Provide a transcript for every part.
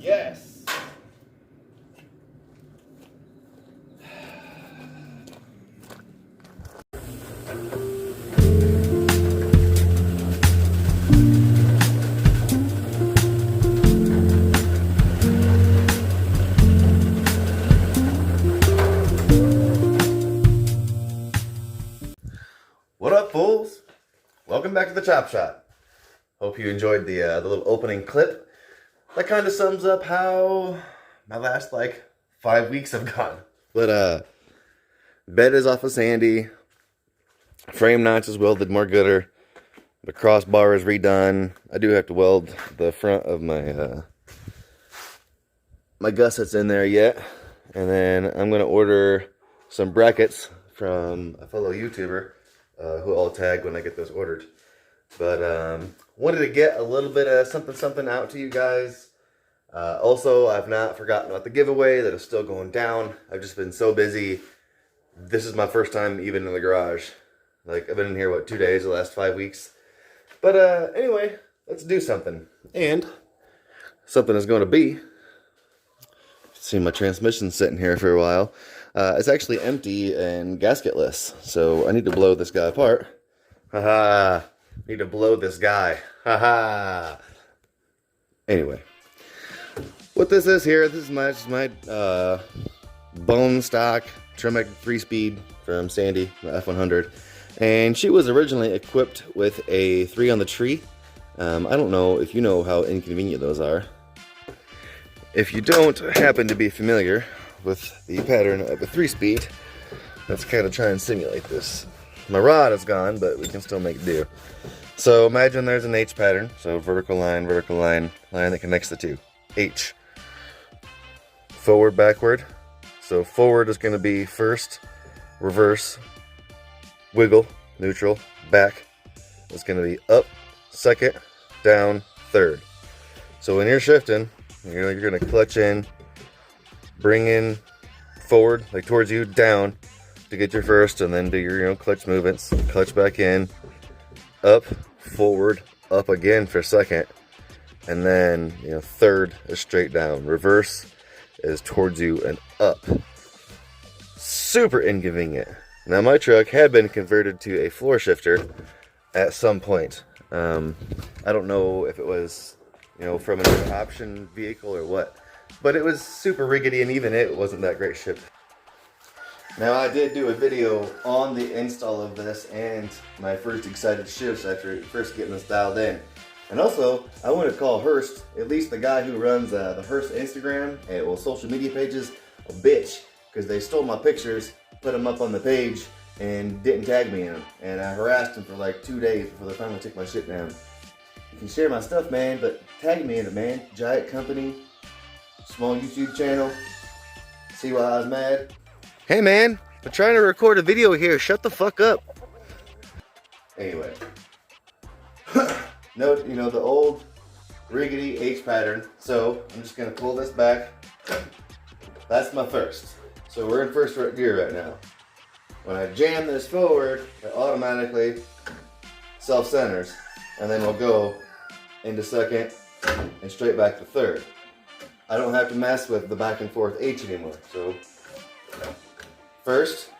Yes. What up, fools? Welcome back to the Chop Shop. Hope you enjoyed the little opening clip. That kind of sums up how my last, 5 weeks have gone. But, bed is off of Sandy. Frame notch is welded more gooder. The crossbar is redone. I do have to weld the front of my, my gussets in there yet. And then I'm going to order some brackets from a fellow YouTuber, who I'll tag when I get those ordered. But, wanted to get a little bit of something out to you guys. Also, I've not forgotten about the giveaway that is still going down. I've just been so busy. This is my first time even in the garage. I've been in here, 2 days, the last 5 weeks. But, anyway, let's do something. And something is going to be, see my transmission sitting here for a while. It's actually empty and gasketless. So I need to blow this guy apart. Haha. Need to blow this guy. Haha. Anyway. What this is here, this is my bone stock Tremec 3-speed from Sandy, the f100. And she was originally equipped with a 3 on the tree. I don't know if you know how inconvenient those are. If you don't happen to be familiar with the pattern of a 3-speed, let's kind of try and simulate this. My rod is gone, but we can still make do. So imagine there's an H pattern. So vertical line, line that connects the two. H. Forward, backward. So forward is going to be first, reverse, wiggle, neutral, back. It's going to be up, second, down, third. So when you're shifting, you're going to clutch in, bring in forward, towards you, down to get your first, and then do your clutch movements. Clutch back in, up, forward, up again for second, and then third is straight down. Reverse is towards you and up. Super inconvenient. Now my truck had been converted to a floor shifter at some point. I don't know if it was from an option vehicle or what, but it was super rickety, and even it wasn't that great shipped. Now I did do a video on the install of this and my first excited shifts after first getting this dialed in. And also, I want to call Hurst, at least the guy who runs the Hurst Instagram and social media pages, a bitch, because they stole my pictures, put them up on the page, and didn't tag me in them. And I harassed them for 2 days before they finally took my shit down. You can share my stuff, man, but tag me in it, man. Giant company, small YouTube channel. See why I was mad? Hey, man, I'm trying to record a video here. Shut the fuck up. Anyway. Note, the old rickety H pattern. So I'm just going to pull this back. That's my first. So we're in first gear right now. When I jam this forward, it automatically self-centers. And then we'll go into second and straight back to third. I don't have to mess with the back and forth H anymore. So first,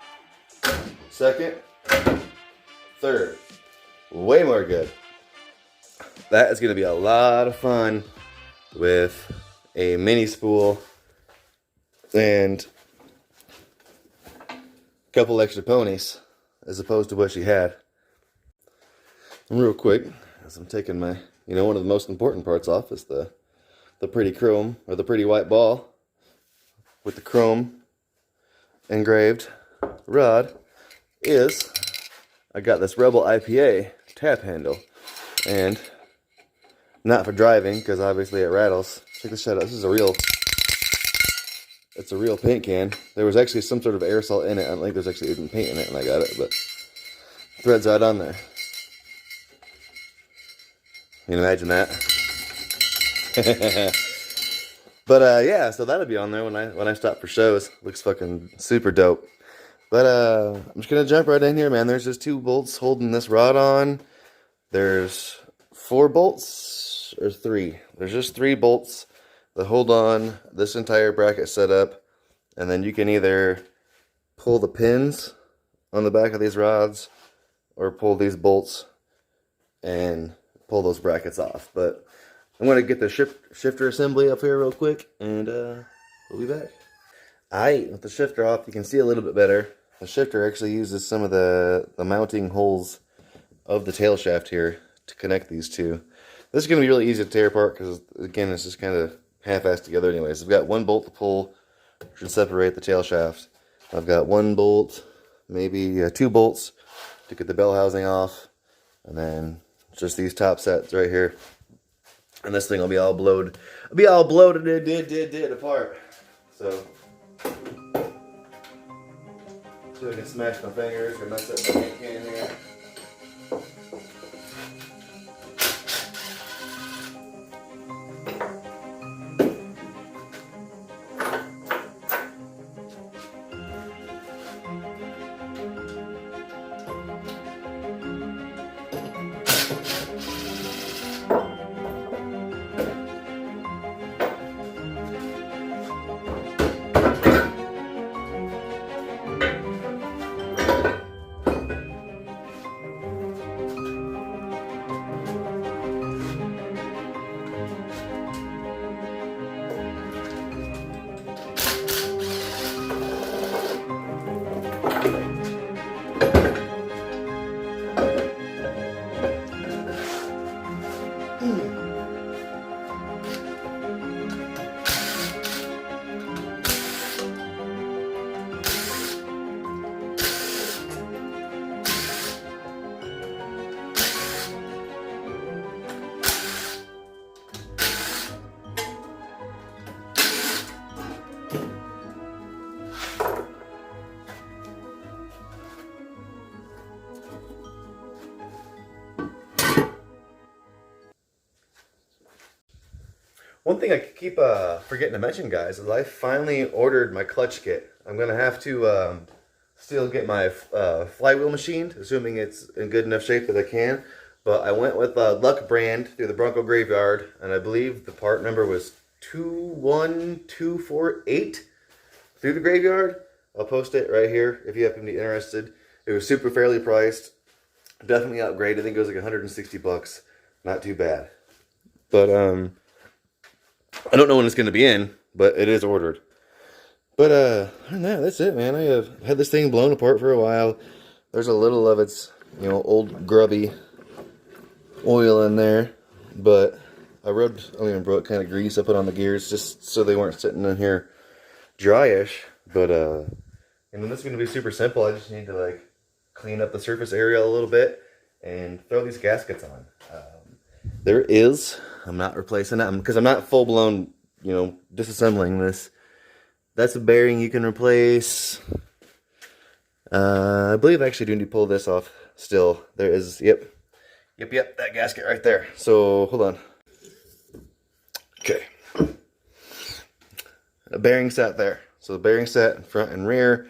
second, third. Way more good. That is going to be a lot of fun with a mini spool and a couple extra ponies as opposed to what she had. And real quick, as I'm taking my, one of the most important parts off is the pretty chrome, or the pretty white ball with the chrome engraved rod is, I got this Rebel IPA tap handle, and not for driving, because obviously it rattles. Check this shit out. This is it's a real paint can. There was actually some sort of aerosol in it. I don't think there's actually even paint in it, and I got it, but threads out on there. You can imagine that. But yeah, so that'll be on there when I stop for shows. Looks fucking super dope. But I'm just gonna jump right in here, man. There's just 2 bolts holding this rod on. There's 4 bolts or 3. There's just 3 bolts that hold on this entire bracket setup, and then you can either pull the pins on the back of these rods or pull these bolts and pull those brackets off. But I'm going to get the shifter assembly up here real quick, and we'll be back. Alright, with the shifter off, you can see a little bit better. The shifter actually uses some of the mounting holes of the tail shaft here to connect these two. This is going to be really easy to tear apart because, again, it's just kind of half-assed together anyways. I've got one bolt to pull, which can separate the tail shaft. I've got one bolt, maybe 2 bolts to get the bell housing off, and then just these top sets right here. And this thing will be all bloated. It'll be all bloated apart. So I can smash my fingers or mess up my can here. One thing I keep forgetting to mention, guys, is I finally ordered my clutch kit. I'm going to have to still get my flywheel machined, assuming it's in good enough shape that I can. But I went with Luck brand through the Bronco Graveyard, and I believe the part number was 21248 through the Graveyard. I'll post it right here if you happen to be interested. It was super fairly priced. Definitely upgraded. I think it was like 160 bucks. Not too bad. But I don't know when it's going to be in, but it is ordered. But other than that, that's it, man. I have had this thing blown apart for a while. There's a little of its, old grubby oil in there, but I rubbed, brought kind of grease I put on the gears just so they weren't sitting in here dryish. But this is going to be super simple. I just need to clean up the surface area a little bit and throw these gaskets on. I'm not replacing that because I'm not full blown, disassembling this. That's a bearing you can replace. I believe I actually do need to pull this off still. There is, yep, that gasket right there. So hold on. Okay. A bearing set there. So the bearing set front and rear.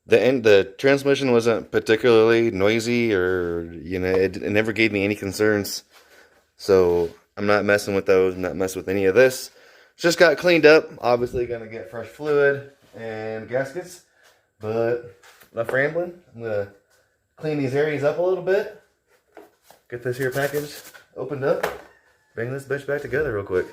The transmission wasn't particularly noisy, or it never gave me any concerns. So I'm not messing with those. I'm not messing with any of this. Just got cleaned up. Obviously gonna get fresh fluid and gaskets. But enough rambling. I'm gonna clean these areas up a little bit. Get this here package opened up. Bring this bitch back together real quick.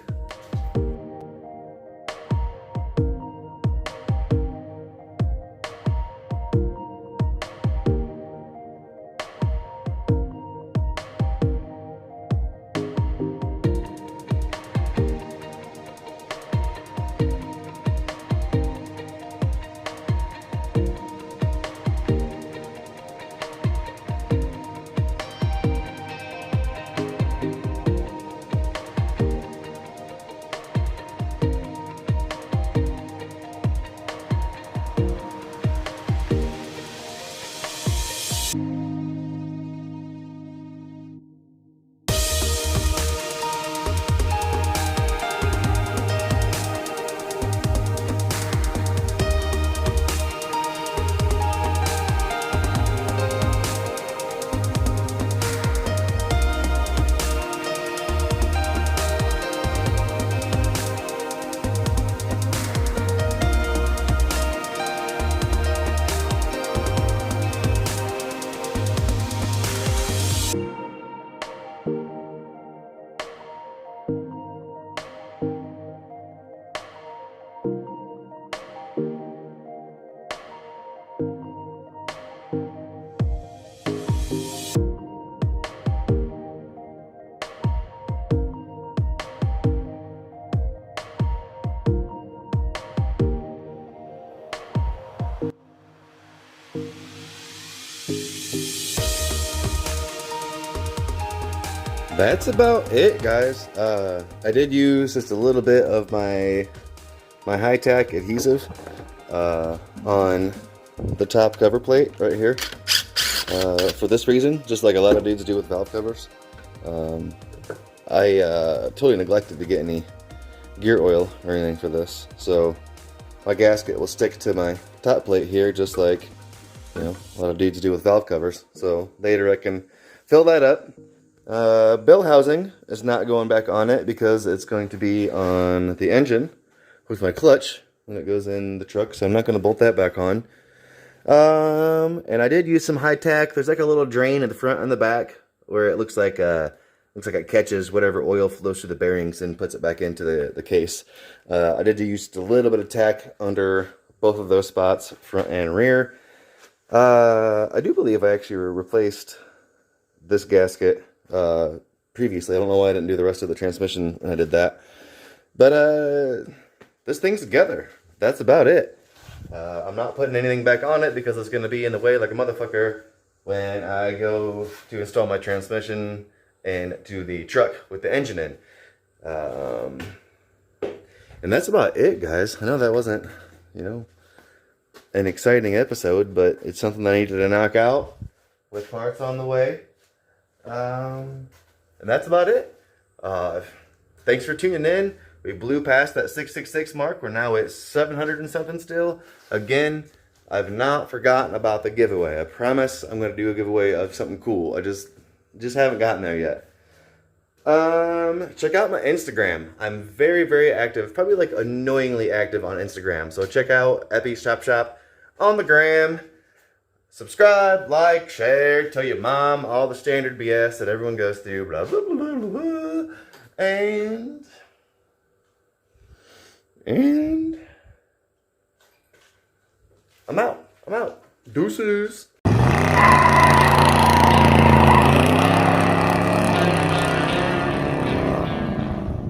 that's about it, guys. I did use just a little bit of my high-tack adhesive on the top cover plate right here for this reason, just like a lot of dudes do with valve covers. I totally neglected to get any gear oil or anything for this, so my gasket will stick to my top plate here, just like, you know, a lot of dudes do with valve covers. So later I can fill that up. Bell housing is not going back on it because it's going to be on the engine with my clutch when it goes in the truck, so I'm not going to bolt that back on. And I did use some high tack. There's like a little drain in the front and the back where it looks like it catches whatever oil flows through the bearings and puts it back into the case. I did use a little bit of tack under both of those spots, front and rear. I do believe I actually replaced this gasket previously. I don't know why I didn't do the rest of the transmission when I did that. But this thing's together. That's about it. I'm not putting anything back on it because it's going to be in the way like a motherfucker when I go to install my transmission into the truck with the engine in. And that's about it, guys. I know that wasn't, you know, an exciting episode, but it's something I needed to knock out with parts on the way. And that's about it. Thanks for tuning in. We blew past that 666 mark. We're now at 700 and something still. Again, I've not forgotten about the giveaway. I promise I'm going to do a giveaway of something cool. I just haven't gotten there yet. Check out my Instagram. I'm very, very active. Probably like annoyingly active on Instagram. So check out Eppy Shop on the gram. Subscribe, like, share, tell your mom all the standard BS that everyone goes through. Blah, blah, blah, blah, blah. And I'm out. Deuces.